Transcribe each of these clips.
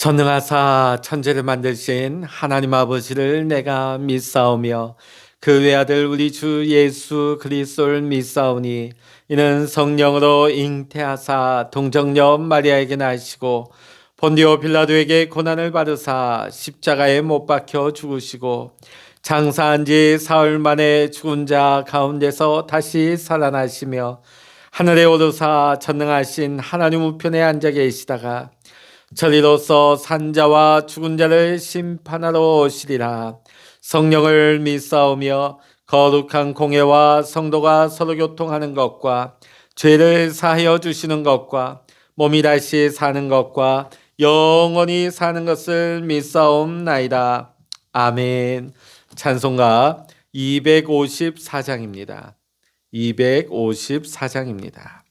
전능하사 천지를 만드신 하나님 아버지를 내가 믿사오며 그 외아들 우리 주 예수 그리스도를 믿사오니 이는 성령으로 잉태하사 동정녀 마리아에게 나시고 본디오 빌라도에게 고난을 받으사 십자가에 못 박혀 죽으시고 장사한 지 사흘 만에 죽은 자 가운데서 다시 살아나시며 하늘에 오르사 전능하신 하나님 우편에 앉아 계시다가 저리로서 산자와 죽은 자를 심판하러 오시리라. 성령을 믿사오며 거룩한 공회와 성도가 서로 교통하는 것과 죄를 사하여 주시는 것과 몸이 다시 사는 것과 영원히 사는 것을 믿사옵나이다. 아멘. 찬송가 254장입니다. 254장입니다.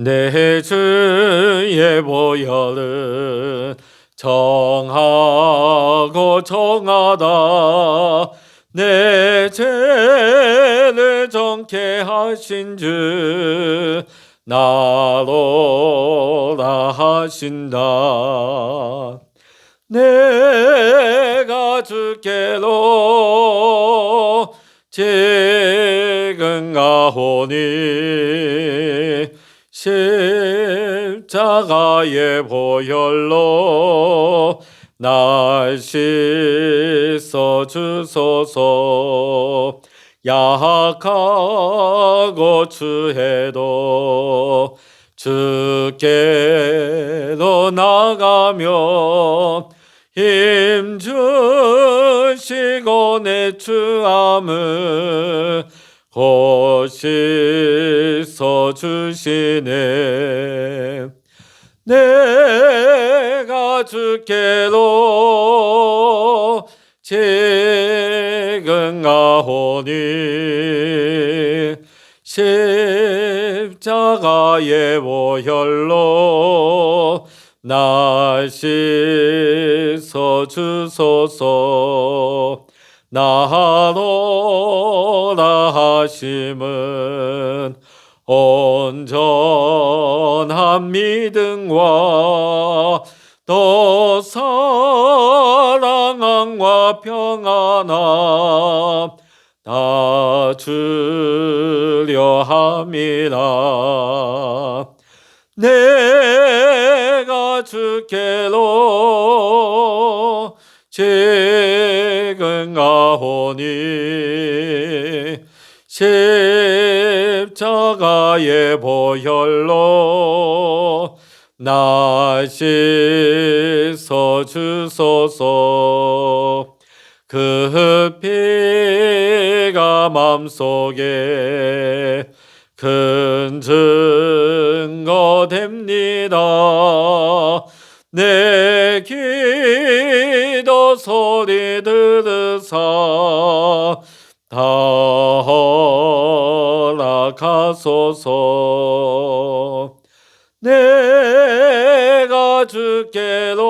내 주의 보혈은 정하고 정하다. 내 죄를 정케 하신 주 나로라 하신다. 내가 주께로 지금 가오니 십자가의 보혈로 날 씻어 주소서. 약하고 추해도 주께로 나가며 힘 주시고 내 추함을 곧 씻어 주시네. 내가 주께로 지금 가오니 십자가의 보혈로 날 씻어 주소서. 나로라 하심은 온전한 믿음과 또 사랑함과 평안함 다 주려 함이라. 내가 주께로 지금 가오니 십자가의 보혈로 날 씻어 주소서. 그 피가 맘속에 큰 증거 됩니다. 내 기도 소리 들으사 다 허락하소서. 내가 주께로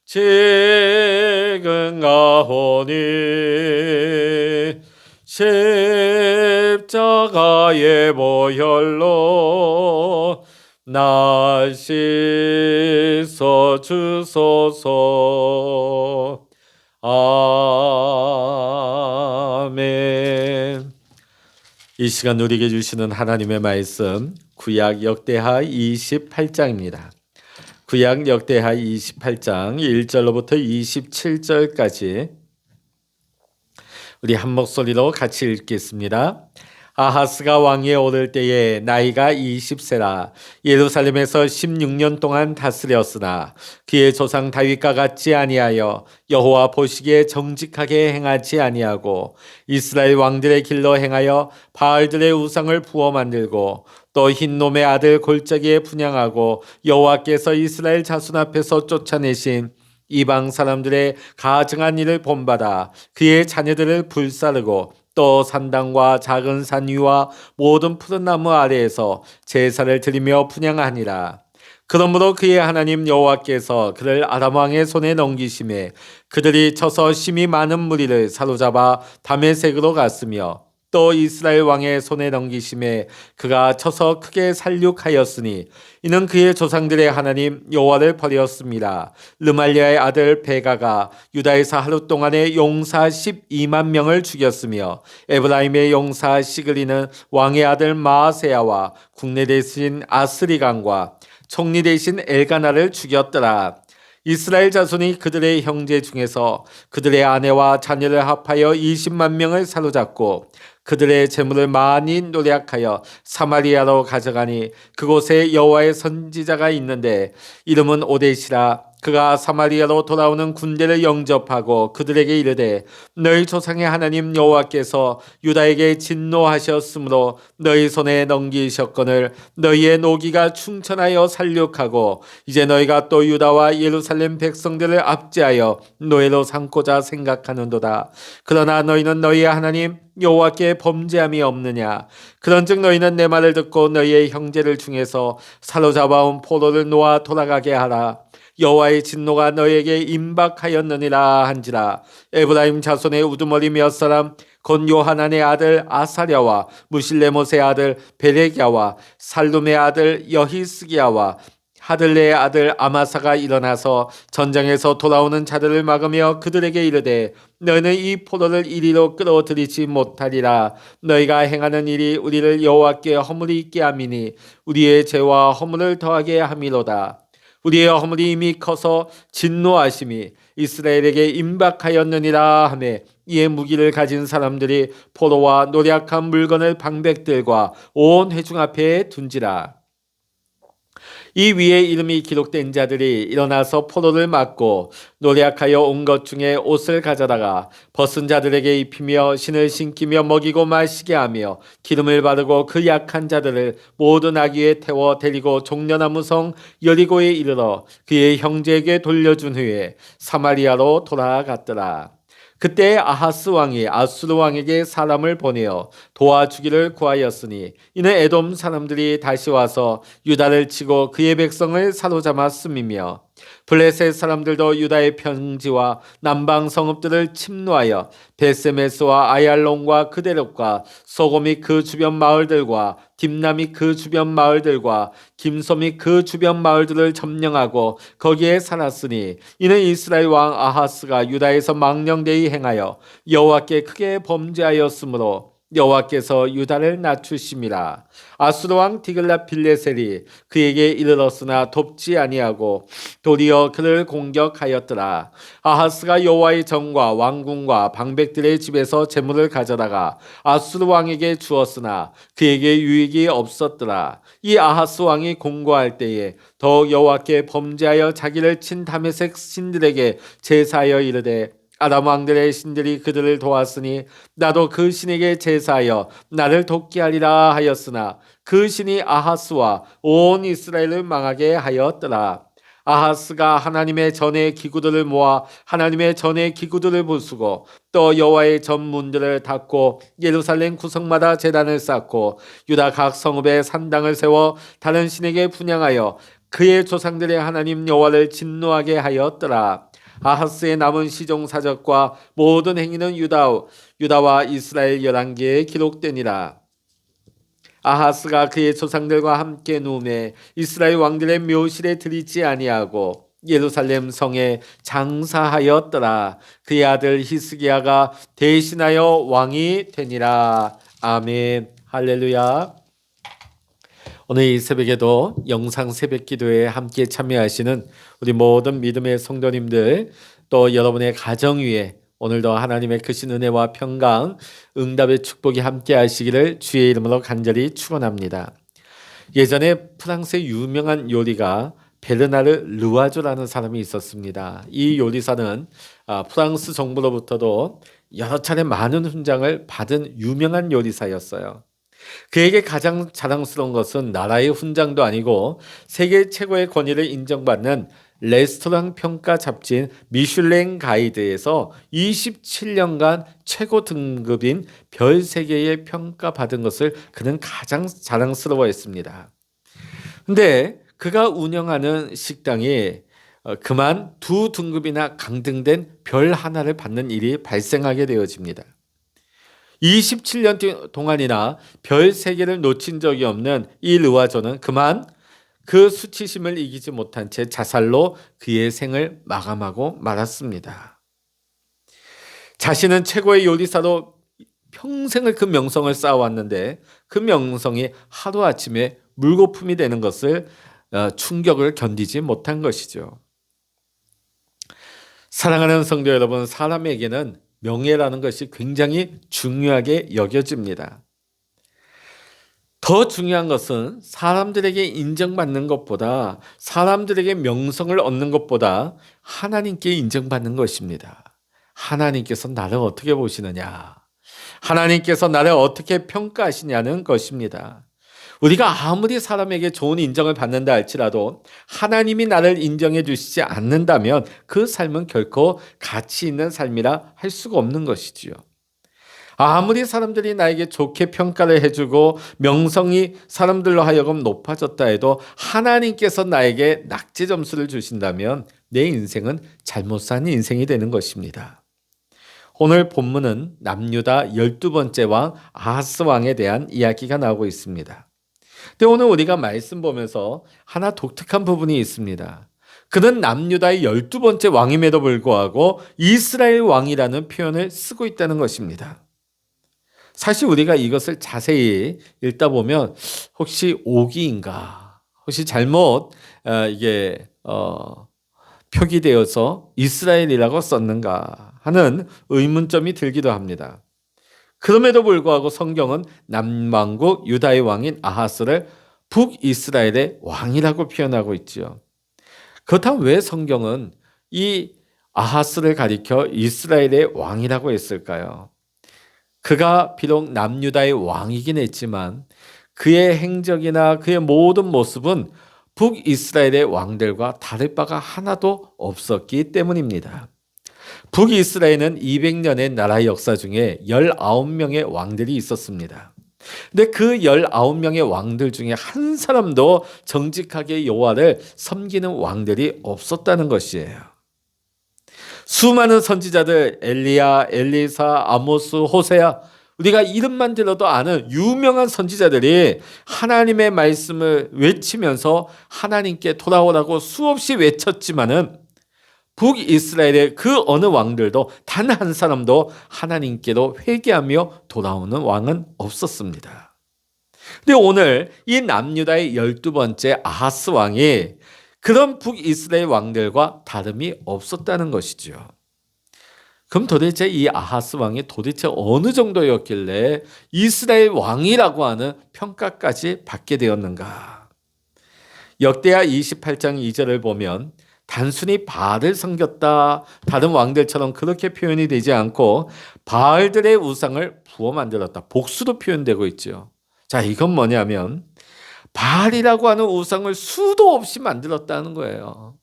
지금 가오니 십자가의 보혈로 날 씻어 주소서. 아멘. 이 시간 누리게 주시는 하나님의 말씀 구약 역대하 28장입니다. 구약 역대하 28장 1절로부터 27절까지 우리 한 목소리로 같이 읽겠습니다. 아하스가 왕위에 오를 때에 나이가 20세라. 예루살렘에서 16년 동안 다스렸으나 그의 조상 다윗과 같지 아니하여 여호와 보시기에 정직하게 행하지 아니하고 이스라엘 왕들의 길로 행하여 바알들의 우상을 부어 만들고 또 흰놈의 아들 골짜기에 분향하고 여호와께서 이스라엘 자손 앞에서 쫓아내신 이방 사람들의 가증한 일을 본받아 그의 자녀들을 불사르고 또 산당과 작은 산 위와 모든 푸른 나무 아래에서 제사를 드리며 분향하니라. 그러므로 그의 하나님 여호와께서 그를 아람 왕의 손에 넘기심에 그들이 쳐서 심히 많은 무리를 사로잡아 다메섹으로 갔으며 또 이스라엘 왕의 손에 넘기심에 그가 쳐서 크게 살육하였으니 이는 그의 조상들의 하나님 여호와를 버렸습니다. 르말리아의 아들 베가가 유다에서 하루 동안에 용사 12만 명을 죽였으며 에브라임의 용사 시그리는 왕의 아들 마아세야와 국내 대신 아스리강과 총리 대신 엘가나를 죽였더라. 이스라엘 자손이 그들의 형제 중에서 그들의 아내와 자녀를 합하여 20만 명을 사로잡고 그들의 재물을 많이 노략하여 사마리아로 가져가니 그곳에 여호와의 선지자가 있는데 이름은 오데시라. 그가 사마리아로 돌아오는 군대를 영접하고 그들에게 이르되 너희 조상의 하나님 여호와께서 유다에게 진노하셨으므로 너희 손에 넘기셨거늘 너희의 노기가 충천하여 살육하고 이제 너희가 또 유다와 예루살렘 백성들을 압제하여 노예로 삼고자 생각하는도다. 그러나 너희는 너희의 하나님 여호와께 범죄함이 없느냐? 그런즉 너희는 내 말을 듣고 너희의 형제를 중에서 사로잡아온 포로를 놓아 돌아가게 하라. 여호와의 진노가 너에게 임박하였느니라 한지라. 에브라임 자손의 우두머리 몇 사람 곧 요하난의 아들 아사랴와 무실레못의 아들 베레기야와 살룸의 아들 여히스기야와 하들레의 아들 아마사가 일어나서 전장에서 돌아오는 자들을 막으며 그들에게 이르되 너희는 이 포로를 이리로 끌어들이지 못하리라. 너희가 행하는 일이 우리를 여호와께 허물이 있게 함이니 우리의 죄와 허물을 더하게 함이로다. 우리의 허물이 이미 커서 진노하심이 이스라엘에게 임박하였느니라 하며 이에 무기를 가진 사람들이 포로와 노략한 물건을 방백들과 온 회중 앞에 둔지라. 이 위에 이름이 기록된 자들이 일어나서 포로를 막고 노략하여 온 것 중에 옷을 가져다가 벗은 자들에게 입히며 신을 신기며 먹이고 마시게 하며 기름을 바르고 그 약한 자들을 모든 아기에 태워 데리고 종려나무 성 여리고에 이르러 그의 형제에게 돌려준 후에 사마리아로 돌아갔더라. 그때 아하스 왕이 아수르 왕에게 사람을 보내어 도와주기를 구하였으니 이는 에돔 사람들이 다시 와서 유다를 치고 그의 백성을 사로잡았음이며 블레셋 사람들도 유다의 평지와 남방 성읍들을 침노하여 베세메스와 아얄론과 그대lok과 소곰이 그 주변 마을들과 딥남이 그 주변 마을들과 김솜이 그 주변 마을들을 점령하고 거기에 살았으니 이는 이스라엘 왕 아하스가 유다에서 망령되이 행하여 여호와께 크게 범죄하였으므로 여호와께서 유다를 낮추심이라. 아수르 왕 디글랏빌레셀이 그에게 이르렀으나 돕지 아니하고 도리어 그를 공격하였더라. 아하스가 여호와의 전과 왕궁과 방백들의 집에서 재물을 가져다가 아수르 왕에게 주었으나 그에게 유익이 없었더라. 이 아하스 왕이 공고할 때에 더욱 여호와께 범죄하여 자기를 친 다메섹 신들에게 제사하여 이르되 아람 왕들의 신들이 그들을 도왔으니 나도 그 신에게 제사하여 나를 돕게 하리라 하였으나 그 신이 아하스와 온 이스라엘을 망하게 하였더라. 아하스가 하나님의 전의 기구들을 모아 하나님의 전의 기구들을 부수고 또 여호와의 전 문들을 닫고 예루살렘 구석마다 제단을 쌓고 유다 각 성읍에 산당을 세워 다른 신에게 분향하여 그의 조상들의 하나님 여호와를 진노하게 하였더라. 아하스의 남은 시종사적과 모든 행위는 유다와 이스라엘 11개에 기록되니라. 아하스가 그의 조상들과 함께 누움에 이스라엘 왕들의 묘실에 들이지 아니하고 예루살렘 성에 장사하였더라. 그의 아들 히스기야가 대신하여 왕이 되니라. 아멘. 할렐루야. 오늘 이 새벽에도 영상 새벽 기도에 함께 참여하시는 우리 모든 믿음의 성도님들 또 여러분의 가정 위에 오늘도 하나님의 크신 은혜와 평강 응답의 축복이 함께 하시기를 주의 이름으로 간절히 축원합니다. 예전에 프랑스의 유명한 요리가 베르나르 르와조라는 사람이 있었습니다. 이 요리사는 프랑스 정부로부터도 여러 차례 많은 훈장을 받은 유명한 요리사였어요. 그에게 가장 자랑스러운 것은 나라의 훈장도 아니고 세계 최고의 권위를 인정받는 레스토랑 평가 잡지인 미슐랭 가이드에서 27년간 최고 등급인 별 3개의 평가받은 것을 그는 가장 자랑스러워했습니다. 근데 그가 운영하는 식당이 그만 2등급이나 강등된 별 하나를 받는 일이 발생하게 되어집니다. 27년 동안이나 별 3개를 놓친 적이 없는 이 르와조는 그만 그 수치심을 이기지 못한 채 자살로 그의 생을 마감하고 말았습니다. 자신은 최고의 요리사로 평생을 그 명성을 쌓아왔는데 그 명성이 하루아침에 물거품이 되는 것을 충격을 견디지 못한 것이죠. 사랑하는 성도 여러분, 사람에게는 명예라는 것이 굉장히 중요하게 여겨집니다. 더 중요한 것은 사람들에게 인정받는 것보다, 사람들에게 명성을 얻는 것보다 하나님께 인정받는 것입니다. 하나님께서 나를 어떻게 보시느냐, 하나님께서 나를 어떻게 평가하시냐는 것입니다. 우리가 아무리 사람에게 좋은 인정을 받는다 할지라도 하나님이 나를 인정해 주시지 않는다면 그 삶은 결코 가치 있는 삶이라 할 수가 없는 것이지요. 아무리 사람들이 나에게 좋게 평가를 해주고 명성이 사람들로 하여금 높아졌다 해도 하나님께서 나에게 낙제 점수를 주신다면 내 인생은 잘못 산 인생이 되는 것입니다. 오늘 본문은 남유다 12번째 왕 아하스 왕에 대한 이야기가 나오고 있습니다. 근데 오늘 우리가 말씀 보면서 하나 독특한 부분이 있습니다. 그는 남유다의 12번째 왕임에도 불구하고 이스라엘 왕이라는 표현을 쓰고 있다는 것입니다. 사실 우리가 이것을 자세히 읽다 보면 혹시 오기인가, 혹시 잘못 이게 표기되어서 이스라엘이라고 썼는가 하는 의문점이 들기도 합니다. 그럼에도 불구하고 성경은 남왕국 유다의 왕인 아하스를 북이스라엘의 왕이라고 표현하고 있지요. 그렇다면 왜 성경은 이 아하스를 가리켜 이스라엘의 왕이라고 했을까요? 그가 비록 남유다의 왕이긴 했지만 그의 행적이나 그의 모든 모습은 북이스라엘의 왕들과 다를 바가 하나도 없었기 때문입니다. 북이스라엘은 200년의 나라 역사 중에 19명의 왕들이 있었습니다. 근데 그 19명의 왕들 중에 한 사람도 정직하게 여호와를 섬기는 왕들이 없었다는 것이에요. 수많은 선지자들 엘리야, 엘리사, 아모스, 호세야, 우리가 이름만 들어도 아는 유명한 선지자들이 하나님의 말씀을 외치면서 하나님께 돌아오라고 수없이 외쳤지만은 북이스라엘의 그 어느 왕들도 단 한 사람도 하나님께로 회개하며 돌아오는 왕은 없었습니다. 근데 오늘 이 남유다의 12번째 아하스 왕이 그런 북이스라엘 왕들과 다름이 없었다는 것이죠. 그럼 도대체 이 아하스 왕이 도대체 어느 정도였길래 이스라엘 왕이라고 하는 평가까지 받게 되었는가? 역대하 28장 2절을 보면 단순히 바알을 섬겼다, 다른 왕들처럼 그렇게 표현이 되지 않고 바알들의 우상을 부어 만들었다, 복수로 표현되고 있죠. 자, 이건 뭐냐면 바알이라고 하는 우상을 수도 없이 만들었다는 거예요.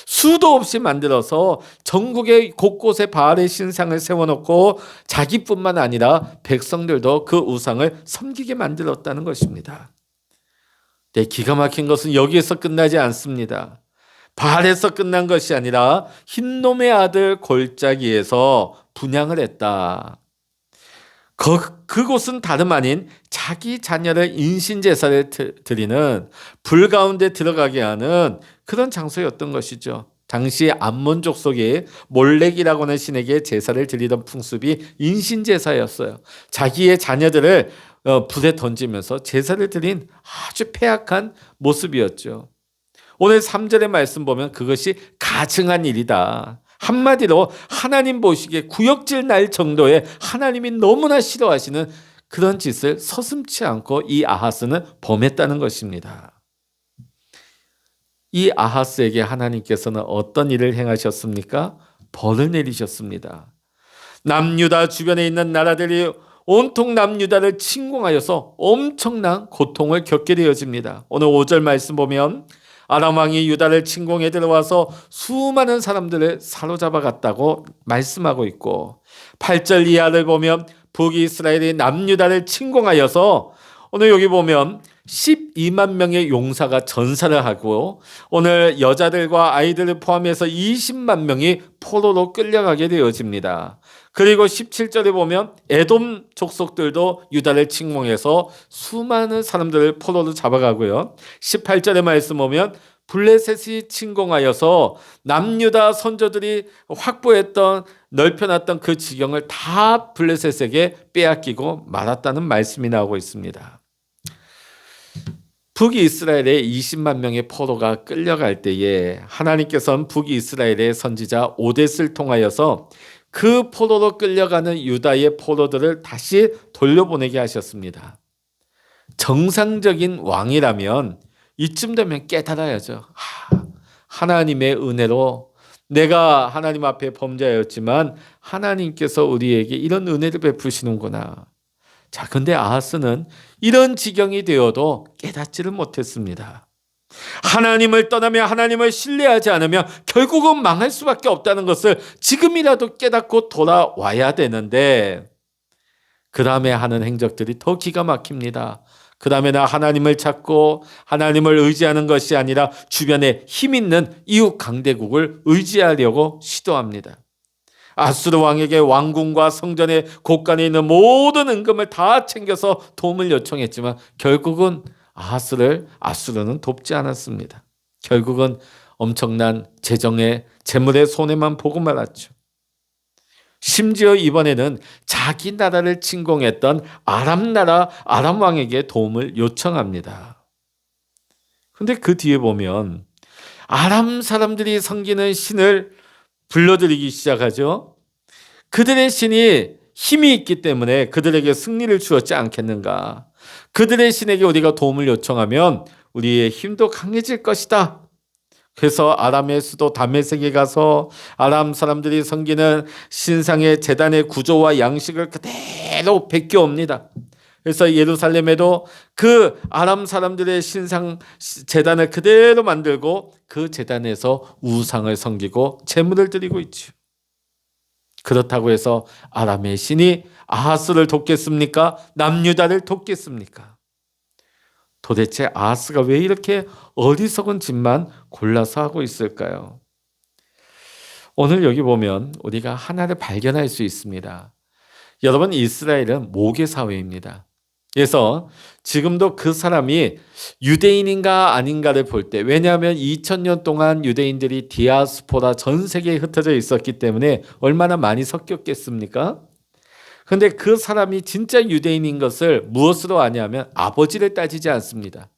수도 없이 만들어서 전국의 곳곳에 바알의 신상을 세워놓고 자기뿐만 아니라 백성들도 그 우상을 섬기게 만들었다는 것입니다. 네, 기가 막힌 것은 여기에서 끝나지 않습니다. 바알에서 끝난 것이 아니라 흰놈의 아들 골짜기에서 분향을 했다. 그곳은 다름 아닌 자기 자녀를 인신제사를 드리는 불 가운데 들어가게 하는 그런 장소였던 것이죠. 당시 암몬 족속이 몰렉이라고 하는 신에게 제사를 드리던 풍습이 인신제사였어요. 자기의 자녀들을 불에 던지면서 제사를 드린 아주 패악한 모습이었죠. 오늘 3절의 말씀 보면 그것이 가증한 일이다. 한마디로 하나님 보시기에 구역질 날 정도의 하나님이 너무나 싫어하시는 그런 짓을 서슴지 않고 이 아하스는 범했다는 것입니다. 이 아하스에게 하나님께서는 어떤 일을 행하셨습니까? 벌을 내리셨습니다. 남유다 주변에 있는 나라들이 온통 남유다를 침공하여서 엄청난 고통을 겪게 되어집니다. 오늘 5절 말씀 보면 아람 왕이 유다를 침공해 들어와서 수많은 사람들을 사로잡아 갔다고 말씀하고 있고 8절 이하를 보면 북이스라엘이 남유다를 침공하여서 오늘 여기 보면 12만 명의 용사가 전사를 하고 오늘 여자들과 아이들을 포함해서 20만 명이 포로로 끌려가게 되어집니다. 그리고 17절에 보면 에돔 족속들도 유다를 침공해서 수많은 사람들을 포로로 잡아가고요. 18절의 말씀 보면 블레셋이 침공하여서 남유다 선조들이 확보했던 넓혀놨던 그 지경을 다 블레셋에게 빼앗기고 말았다는 말씀이 나오고 있습니다. 북이스라엘에 20만 명의 포로가 끌려갈 때에 하나님께서는 북이스라엘의 선지자 오뎃을 통하여서 그 포로로 끌려가는 유다의 포로들을 다시 돌려보내게 하셨습니다. 정상적인 왕이라면 이쯤 되면 깨달아야죠. 하나님의 은혜로 내가 하나님 앞에 범죄하였지만 하나님께서 우리에게 이런 은혜를 베푸시는구나. 자, 근데 아하스는 이런 지경이 되어도 깨닫지를 못했습니다. 하나님을 떠나며 하나님을 신뢰하지 않으면 결국은 망할 수밖에 없다는 것을 지금이라도 깨닫고 돌아와야 되는데 그 다음에 하는 행적들이 더 기가 막힙니다. 그 다음에는 하나님을 찾고 하나님을 의지하는 것이 아니라 주변에 힘 있는 이웃 강대국을 의지하려고 시도합니다. 아수르 왕에게 왕궁과 성전의 곳간에 있는 모든 은금을 다 챙겨서 도움을 요청했지만 결국은 아수르는 돕지 않았습니다. 결국은 엄청난 재물의 손해만 보고 말았죠. 심지어 이번에는 자기 나라를 침공했던 아람 왕에게 도움을 요청합니다. 그런데 그 뒤에 보면 아람 사람들이 섬기는 신을 불러들이기 시작하죠. 그들의 신이 힘이 있기 때문에 그들에게 승리를 주었지 않겠는가. 그들의 신에게 우리가 도움을 요청하면 우리의 힘도 강해질 것이다. 그래서 아람의 수도 다메섹에 가서 아람 사람들이 섬기는 신상의 제단의 구조와 양식을 그대로 베껴옵니다. 그래서 예루살렘에도 그 아람 사람들의 신상 제단을 그대로 만들고 그 제단에서 우상을 섬기고 제물을 드리고 있죠. 그렇다고 해서 아람의 신이 아하스를 돕겠습니까? 남유다를 돕겠습니까? 도대체 아하스가 왜 이렇게 어리석은 짓만 골라서 하고 있을까요? 오늘 여기 보면 우리가 하나를 발견할 수 있습니다. 여러분, 이스라엘은 모계 사회입니다. 그래서 지금도 그 사람이 유대인인가 아닌가를 볼 때, 왜냐하면 2000년 동안 유대인들이 디아스포라 전 세계에 흩어져 있었기 때문에 얼마나 많이 섞였겠습니까? 그런데 그 사람이 진짜 유대인인 것을 무엇으로 아냐면 아버지를 따지지 않습니다.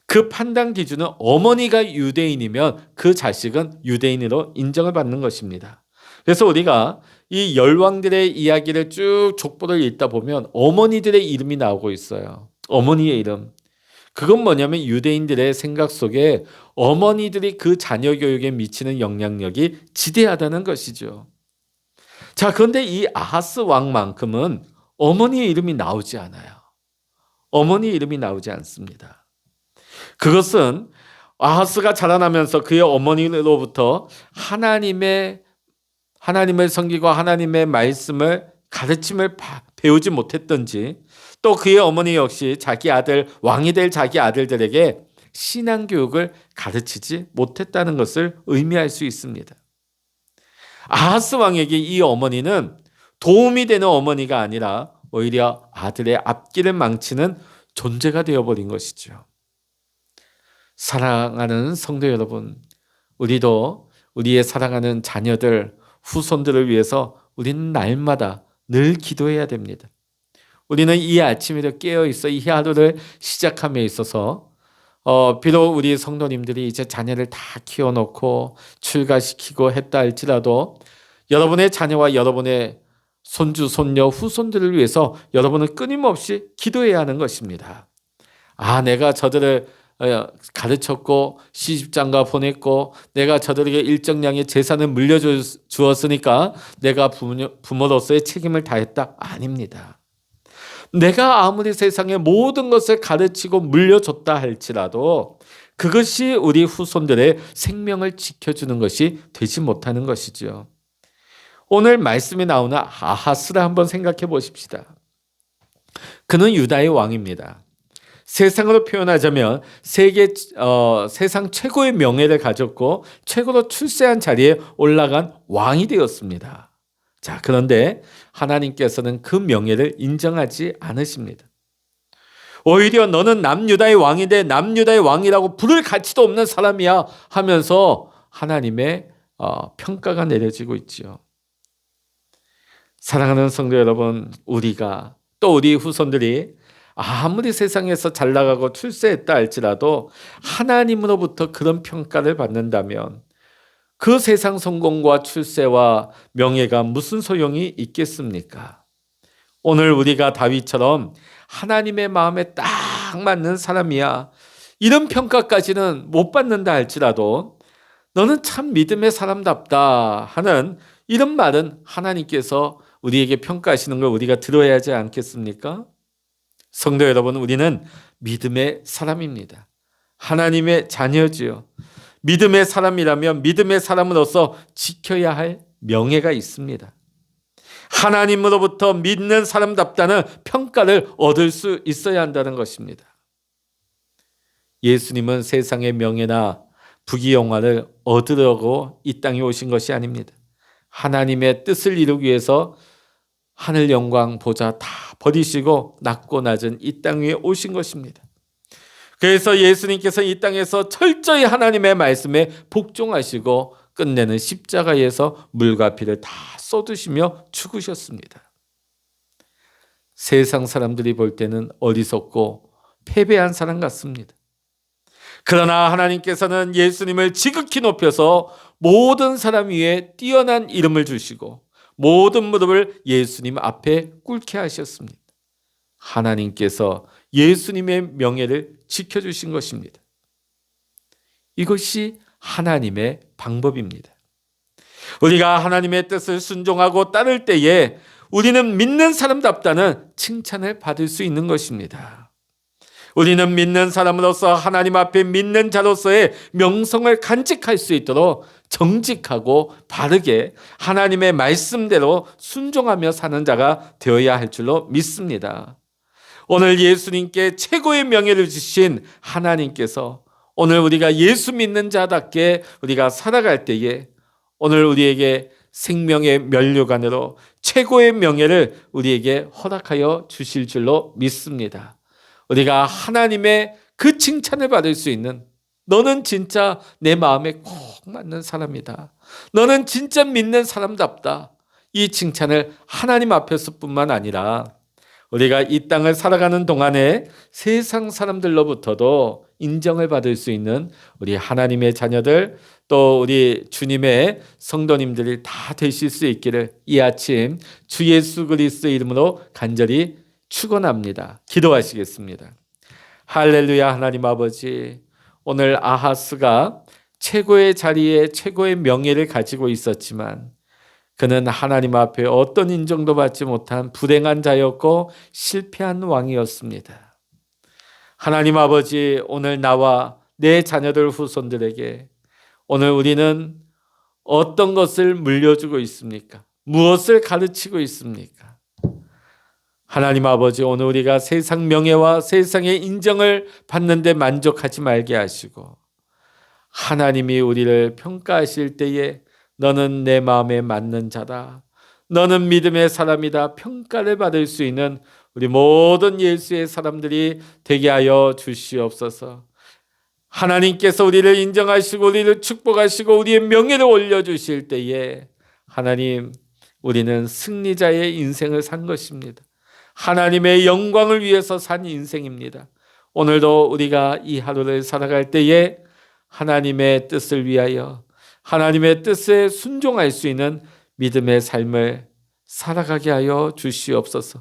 그 판단 기준은 어머니가 유대인이면 그 자식은 유대인으로 인정을 받는 것입니다. 그래서 우리가 이 열왕들의 이야기를 쭉 족보를 읽다 보면 어머니들의 이름이 나오고 있어요. 어머니의 이름. 그건 뭐냐면 유대인들의 생각 속에 어머니들이 그 자녀 교육에 미치는 영향력이 지대하다는 것이죠. 자, 그런데 이 아하스 왕만큼은 어머니의 이름이 나오지 않아요. 어머니의 이름이 나오지 않습니다. 그것은 아하스가 자라나면서 그의 어머니로부터 하나님을 섬기고 하나님의 말씀을 가르침을 배우지 못했던지 또 그의 어머니 역시 왕이 될 자기 아들들에게 신앙교육을 가르치지 못했다는 것을 의미할 수 있습니다. 아하스 왕에게 이 어머니는 도움이 되는 어머니가 아니라 오히려 아들의 앞길을 망치는 존재가 되어버린 것이죠. 사랑하는 성도 여러분, 우리도 우리의 사랑하는 자녀들, 후손들을 위해서 우리는 날마다 늘 기도해야 됩니다. 우리는 이 아침에도 깨어있어 이 하루를 시작함에 있어서 비록 우리 성도님들이 이제 자녀를 다 키워놓고 출가시키고 했다 할지라도 여러분의 자녀와 여러분의 손주, 손녀, 후손들을 위해서 여러분은 끊임없이 기도해야 하는 것입니다. 내가 저들을 가르쳤고 시집장가 보냈고 내가 저들에게 일정량의 재산을 물려주었으니까 내가 부모로서의 책임을 다했다. 아닙니다. 내가 아무리 세상의 모든 것을 가르치고 물려줬다 할지라도 그것이 우리 후손들의 생명을 지켜주는 것이 되지 못하는 것이죠. 오늘 말씀이 나오는 아하스를 한번 생각해 보십시다. 그는 유다의 왕입니다. 세상으로 표현하자면 세상 최고의 명예를 가졌고 최고로 출세한 자리에 올라간 왕이 되었습니다. 자, 그런데 하나님께서는 그 명예를 인정하지 않으십니다. 오히려 너는 남유다의 왕인데 남유다의 왕이라고 부를 가치도 없는 사람이야 하면서 하나님의 평가가 내려지고 있지요. 사랑하는 성도 여러분, 우리가 또 우리 후손들이 아무리 세상에서 잘 나가고 출세했다 할지라도 하나님으로부터 그런 평가를 받는다면 그 세상 성공과 출세와 명예가 무슨 소용이 있겠습니까? 오늘 우리가 다윗처럼 하나님의 마음에 딱 맞는 사람이야, 이런 평가까지는 못 받는다 할지라도 너는 참 믿음의 사람답다 하는 이런 말은 하나님께서 우리에게 평가하시는 걸 우리가 들어야 하지 않겠습니까? 성도 여러분, 우리는 믿음의 사람입니다. 하나님의 자녀지요. 믿음의 사람이라면 믿음의 사람으로서 지켜야 할 명예가 있습니다. 하나님으로부터 믿는 사람답다는 평가를 얻을 수 있어야 한다는 것입니다. 예수님은 세상의 명예나 부귀영화를 얻으려고 이 땅에 오신 것이 아닙니다. 하나님의 뜻을 이루기 위해서 하늘 영광 보좌 다 버리시고 낮고 낮은 이 땅 위에 오신 것입니다. 그래서 예수님께서 이 땅에서 철저히 하나님의 말씀에 복종하시고 끝내는 십자가에서 물과 피를 다 쏟으시며 죽으셨습니다. 세상 사람들이 볼 때는 어리석고 패배한 사람 같습니다. 그러나 하나님께서는 예수님을 지극히 높여서 모든 사람 위에 뛰어난 이름을 주시고 모든 무릎을 예수님 앞에 꿇게 하셨습니다. 하나님께서 예수님의 명예를 지켜주신 것입니다. 이것이 하나님의 방법입니다. 우리가 하나님의 뜻을 순종하고 따를 때에 우리는 믿는 사람답다는 칭찬을 받을 수 있는 것입니다. 우리는 믿는 사람으로서 하나님 앞에 믿는 자로서의 명성을 간직할 수 있도록 정직하고 바르게 하나님의 말씀대로 순종하며 사는 자가 되어야 할 줄로 믿습니다. 오늘 예수님께 최고의 명예를 주신 하나님께서 오늘 우리가 예수 믿는 자답게 우리가 살아갈 때에 오늘 우리에게 생명의 면류관으로 최고의 명예를 우리에게 허락하여 주실 줄로 믿습니다. 우리가 하나님의 그 칭찬을 받을 수 있는, 너는 진짜 내 마음에 꼭 맞는 사람이다, 너는 진짜 믿는 사람답다, 이 칭찬을 하나님 앞에서뿐만 아니라 우리가 이 땅을 살아가는 동안에 세상 사람들로부터도 인정을 받을 수 있는 우리 하나님의 자녀들, 또 우리 주님의 성도님들이 다 되실 수 있기를 이 아침 주 예수 그리스도의 이름으로 간절히 축원합니다. 기도하시겠습니다. 할렐루야. 하나님 아버지, 오늘 아하스가 최고의 자리에 최고의 명예를 가지고 있었지만 그는 하나님 앞에 어떤 인정도 받지 못한 불행한 자였고 실패한 왕이었습니다. 하나님 아버지, 오늘 나와 내 자녀들 후손들에게 오늘 우리는 어떤 것을 물려주고 있습니까? 무엇을 가르치고 있습니까? 하나님 아버지, 오늘 우리가 세상 명예와 세상의 인정을 받는데 만족하지 말게 하시고 하나님이 우리를 평가하실 때에 너는 내 마음에 맞는 자다, 너는 믿음의 사람이다 평가를 받을 수 있는 우리 모든 예수의 사람들이 되게 하여 주시옵소서. 하나님께서 우리를 인정하시고 우리를 축복하시고 우리의 명예를 올려주실 때에 하나님, 우리는 승리자의 인생을 산 것입니다. 하나님의 영광을 위해서 산 인생입니다. 오늘도 우리가 이 하루를 살아갈 때에 하나님의 뜻을 위하여 하나님의 뜻에 순종할 수 있는 믿음의 삶을 살아가게 하여 주시옵소서.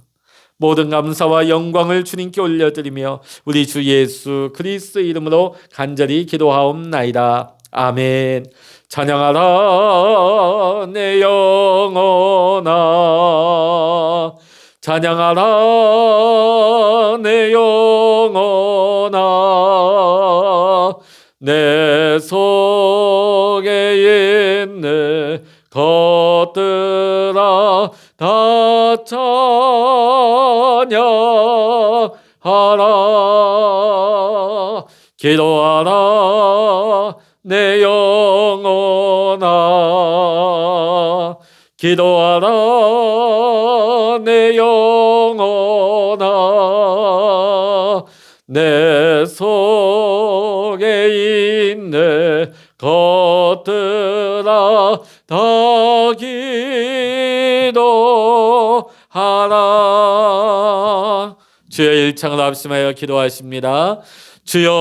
모든 감사와 영광을 주님께 올려드리며 우리 주 예수 그리스도의 이름으로 간절히 기도하옵나이다. 아멘. 찬양하라 내 영혼아, 찬양하라 내 영혼아, 내 속에 있는 것들아 다 찬양하라. 기도하라 내 영혼아, 기도하라 내 영혼아, 내 속에 있는 것들아 다 기도하라. 주여 일창을 합심하여 기도하십니다. 주여